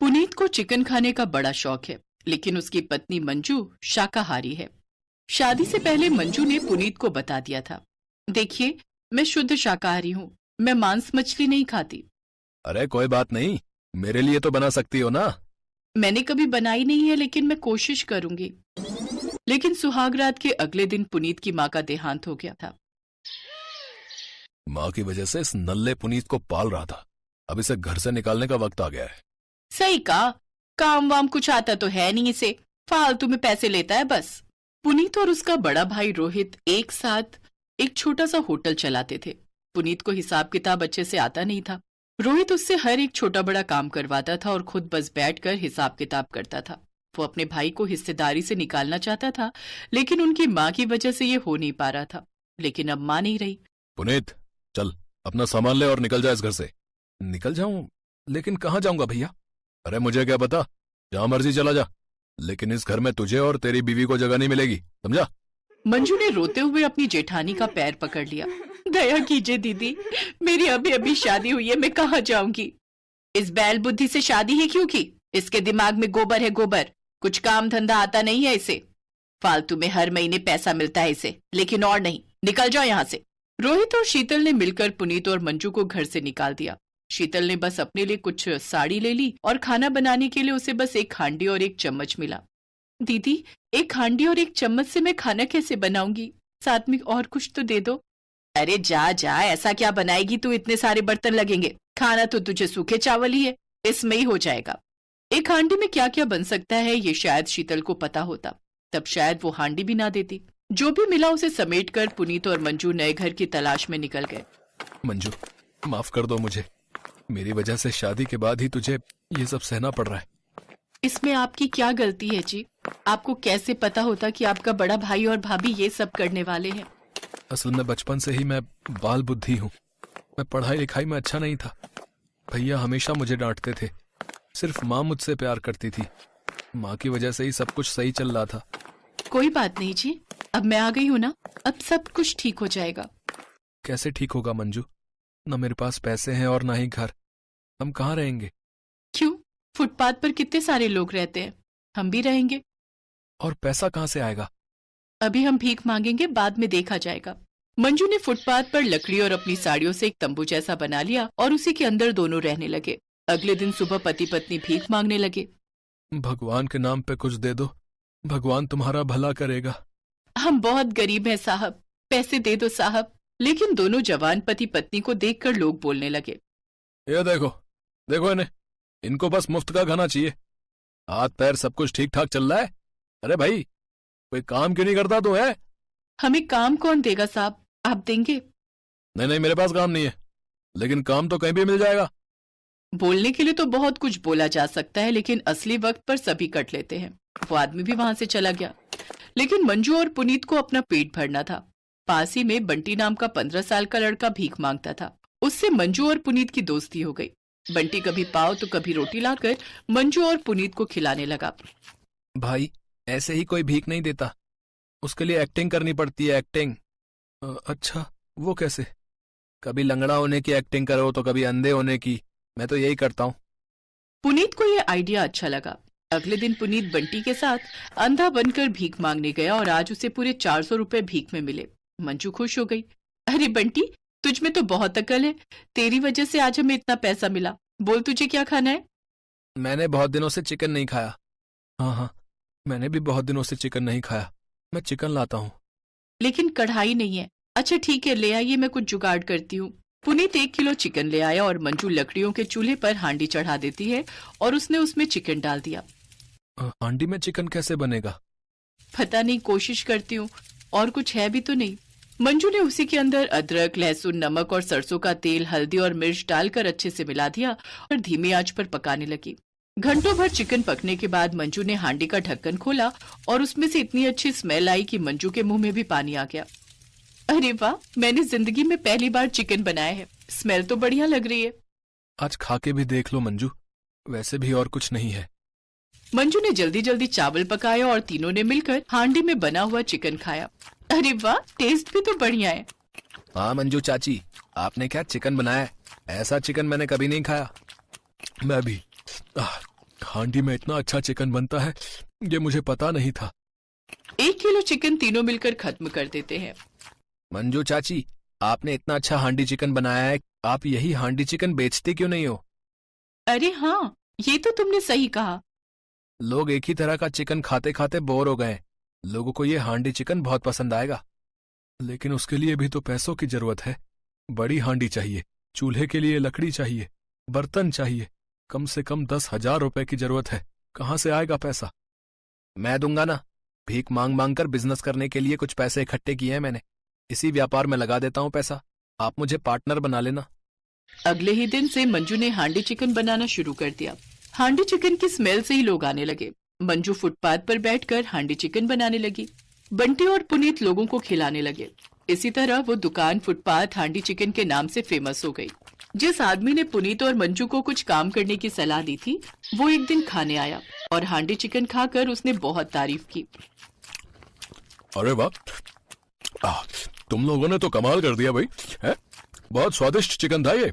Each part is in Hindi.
पुनीत को चिकन खाने का बड़ा शौक है, लेकिन उसकी पत्नी मंजू शाकाहारी है। शादी से पहले मंजू ने पुनीत को बता दिया था, देखिए मैं शुद्ध शाकाहारी हूँ, मैं मांस मछली नहीं खाती। अरे कोई बात नहीं, मेरे लिए तो बना सकती हो ना। मैंने कभी बनाई नहीं है, लेकिन मैं कोशिश करूंगी। लेकिन सुहागरात के अगले दिन पुनीत की माँ का देहांत हो गया था। माँ की वजह से इस नल्ले पुनीत को पाल रहा था, अब इसे घर से निकालने का वक्त आ गया है। सही कहा, काम वाम कुछ आता तो है नहीं इसे, फालतू में पैसे लेता है बस। पुनीत और उसका बड़ा भाई रोहित एक साथ एक छोटा सा होटल चलाते थे। पुनीत को हिसाब किताब अच्छे से आता नहीं था। रोहित उससे हर एक छोटा बड़ा काम करवाता था और खुद बस बैठकर हिसाब किताब करता था। वो अपने भाई को हिस्सेदारी से निकालना चाहता था, लेकिन उनकी माँ की वजह से ये हो नहीं पा रहा था। लेकिन अब माँ नहीं रही। पुनीत चल अपना सामान ले और निकल जा इस घर से। निकल जाऊं? लेकिन कहाँ जाऊंगा भैया? अरे मुझे क्या पता, जहां मर्जी चला जा, लेकिन इस घर में तुझे और तेरी बीवी को जगह नहीं मिलेगी, समझा? मंजू ने रोते हुए अपनी जेठानी का पैर पकड़ लिया। दया कीजिए दीदी, मेरी अभी अभी शादी हुई है, मैं कहाँ जाऊंगी? इस बैल बुद्धि से शादी ही क्यों की? इसके दिमाग में गोबर है गोबर, कुछ काम धंधा आता नहीं है इसे। फालतू में हर महीने पैसा मिलता है इसे, लेकिन और नहीं, निकल जाओ यहाँ से। रोहित और शीतल ने मिलकर पुनीत और मंजू को घर से निकाल दिया। शीतल ने बस अपने लिए कुछ साड़ी ले ली और खाना बनाने के लिए उसे बस एक हांडी और एक चम्मच मिला। दीदी, एक हांडी और एक चम्मच से मैं खाना कैसे बनाऊंगी? साथ में और कुछ तो दे दो। अरे जा जा, ऐसा क्या बनाएगी तू, इतने सारे बर्तन लगेंगे, खाना तो तुझे सूखे चावल ही है, इसमें ही हो जाएगा। एक हांडी में क्या क्या बन सकता है ये शायद शीतल को पता होता, तब शायद वो हांडी भी ना देती। जो भी मिला उसे समेटकर पुनीत और मंजू नए घर की तलाश में निकल गए। मंजू माफ कर दो मुझे, मेरी वजह से शादी के बाद ही तुझे ये सब सहना पड़ रहा है। इसमें आपकी क्या गलती है जी? आपको कैसे पता होता कि आपका बड़ा भाई और भाभी ये सब करने वाले हैं? असल में बचपन से ही मैं बाल बुद्धि हूँ, मैं पढ़ाई लिखाई में अच्छा नहीं था। भैया हमेशा मुझे डांटते थे, सिर्फ माँ मुझसे प्यार करती थी। माँ की वजह से ही सब कुछ सही चल रहा था। कोई बात नहीं जी, अब मैं आ गई हूँ ना, अब सब कुछ ठीक हो जाएगा। कैसे ठीक होगा मंजू? न मेरे पास पैसे हैं और ना ही घर, हम कहाँ रहेंगे? क्यों? फुटपाथ पर कितने सारे लोग रहते हैं, हम भी रहेंगे। और पैसा कहाँ से आएगा? अभी हम भीख मांगेंगे, बाद में देखा जाएगा। मंजू ने फुटपाथ पर लकड़ी और अपनी साड़ियों से एक तंबू जैसा बना लिया और उसी के अंदर दोनों रहने लगे। अगले दिन सुबह पति पत्नी भीख मांगने लगे। भगवान के नाम पे कुछ दे दो, भगवान तुम्हारा भला करेगा। हम बहुत गरीब हैं साहब, पैसे दे दो साहब। लेकिन दोनों जवान पति पत्नी को देखकर लोग बोलने लगे, ये देखो देखो इन्हें, इनको बस मुफ्त का खाना चाहिए, हाथ पैर सब कुछ ठीक ठाक चल रहा है। अरे भाई कोई काम क्यों नहीं करता तू है? हमें काम कौन देगा साहब, आप देंगे? नहीं नहीं, मेरे पास काम नहीं है, लेकिन काम तो कहीं भी मिल जाएगा। बोलने के लिए तो बहुत कुछ बोला जा सकता है, लेकिन असली वक्त पर सभी कट लेते हैं। वो आदमी भी वहां से चला गया। लेकिन मंजू और पुनीत को अपना पेट भरना था। पास ही में बंटी नाम का 15 साल का लड़का भीख मांगता था। उससे मंजू और पुनीत की दोस्ती हो गई। बंटी कभी पाव तो कभी रोटी लाकर मंजू और पुनीत को खिलाने लगा। भाई ऐसे ही कोई भीख नहीं देता, उसके लिए एक्टिंग करनी पड़ती है, एक्टिंग। अच्छा वो कैसे? कभी लंगड़ा होने की एक्टिंग करो तो कभी अंधे होने की, मैं तो यही करता हूँ। पुनीत को यह आइडिया अच्छा लगा। अगले दिन पुनीत बंटी के साथ अंधा बनकर भीख मांगने गया और आज उसे पूरे 400 रुपए भीख में मिले। मंजू खुश हो गई। अरे बंटी, तुझ में तो बहुत अकल है, तेरी वजह से आज हमें इतना पैसा मिला। बोल तुझे क्या खाना है? मैंने बहुत दिनों से चिकन नहीं खाया। हाँ हाँ, मैंने भी बहुत दिनों से चिकन नहीं खाया, मैं चिकन लाता हूँ। लेकिन कढ़ाई नहीं है। अच्छा ठीक है, ले आइए, मैं कुछ जुगाड़ करती हूँ। पुनीत 1 किलो चिकन ले आया और मंजू लकड़ियों के चूल्हे पर हांडी चढ़ा देती है और उसने उसमें चिकन डाल दिया। हांडी में चिकन कैसे बनेगा? पता नहीं, कोशिश करती हूँ। और कुछ है भी तो नहीं। मंजू ने उसी के अंदर अदरक, लहसुन, नमक और सरसों का तेल, हल्दी और मिर्च डालकर अच्छे से मिला दिया और धीमी आंच पर पकाने लगी। घंटों भर चिकन पकने के बाद मंजू ने हांडी का ढक्कन खोला और उसमें से इतनी अच्छी स्मेल आई कि मंजू के मुंह में भी पानी आ गया। अरे वाह, मैंने जिंदगी में पहली बार चिकन बनाया है, स्मेल तो बढ़िया लग रही है। आज खा के भी देख लो मंजू, वैसे भी और कुछ नहीं है। मंजू ने जल्दी जल्दी चावल पकाया और तीनों ने मिलकर हांडी में बना हुआ चिकन खाया। अरे वाह, टेस्ट भी तो बढ़िया है। हाँ मंजू चाची, आपने क्या चिकन बनाया है? ऐसा चिकन मैंने कभी नहीं खाया। मैं भी। हांडी में इतना अच्छा चिकन बनता है, ये मुझे पता नहीं था। 1 किलो चिकन तीनों मिलकर खत्म कर देते हैं। मंजू चाची, आपने इतना अच्छा हांडी चिकन बनाया है, आप यही हांडी चिकन बेचते क्यों नहीं हो? अरे हाँ, ये तो तुमने सही कहा। लोग एक ही तरह का चिकन खाते खाते बोर हो गए। लोगों को ये हांडी चिकन बहुत पसंद आएगा। लेकिन उसके लिए भी तो पैसों की जरूरत है। बड़ी हांडी चाहिए, चूल्हे के लिए लकड़ी चाहिए, बर्तन चाहिए। कम से कम 10,000 रुपए की जरूरत है। कहाँ से आएगा पैसा? मैं दूंगा ना। भीख मांग मांग कर बिजनेस करने के लिए कुछ पैसे इकट्ठे किए हैं मैंने। इसी व्यापार में लगा देता हूँ पैसा। आप मुझे पार्टनर बना लेना। अगले ही दिन से मंजू ने हांडी चिकन बनाना शुरू कर दिया। हांडी चिकन की स्मेल से ही लोग आने लगे। मंजू फुटपाथ पर बैठकर हांडी चिकन बनाने लगी। बंटी और पुनीत लोगों को खिलाने लगे। इसी तरह वो दुकान फुटपाथ हांडी चिकन के नाम से फेमस हो गई। जिस आदमी ने पुनीत और मंजू को कुछ काम करने की सलाह दी थी, वो एक दिन खाने आया और हांडी चिकन खाकर उसने बहुत तारीफ की। अरे वाह, तुम लोगों ने तो कमाल कर दिया भाई, है? बहुत स्वादिष्ट चिकन था ये।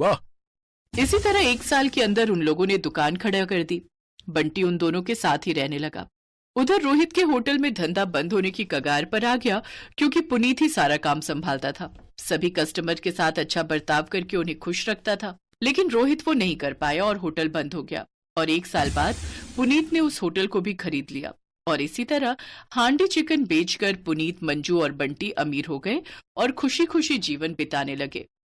वाह। इसी तरह 1 साल के अंदर उन लोगों ने दुकान खड़ा कर दी। बंटी उन दोनों के साथ ही रहने लगा। उधर रोहित के होटल में धंधा बंद होने की कगार पर आ गया, क्योंकि पुनीत ही सारा काम संभालता था। सभी कस्टमर के साथ अच्छा बर्ताव करके उन्हें खुश रखता था। लेकिन रोहित वो नहीं कर पाया और होटल बंद हो गया। और 1 साल बाद पुनीत ने उस होटल को भी खरीद लिया। और इसी तरह हांडी चिकन बेचकर पुनीत, मंजू और बंटी अमीर हो गए और खुशी खुशी जीवन बिताने लगे।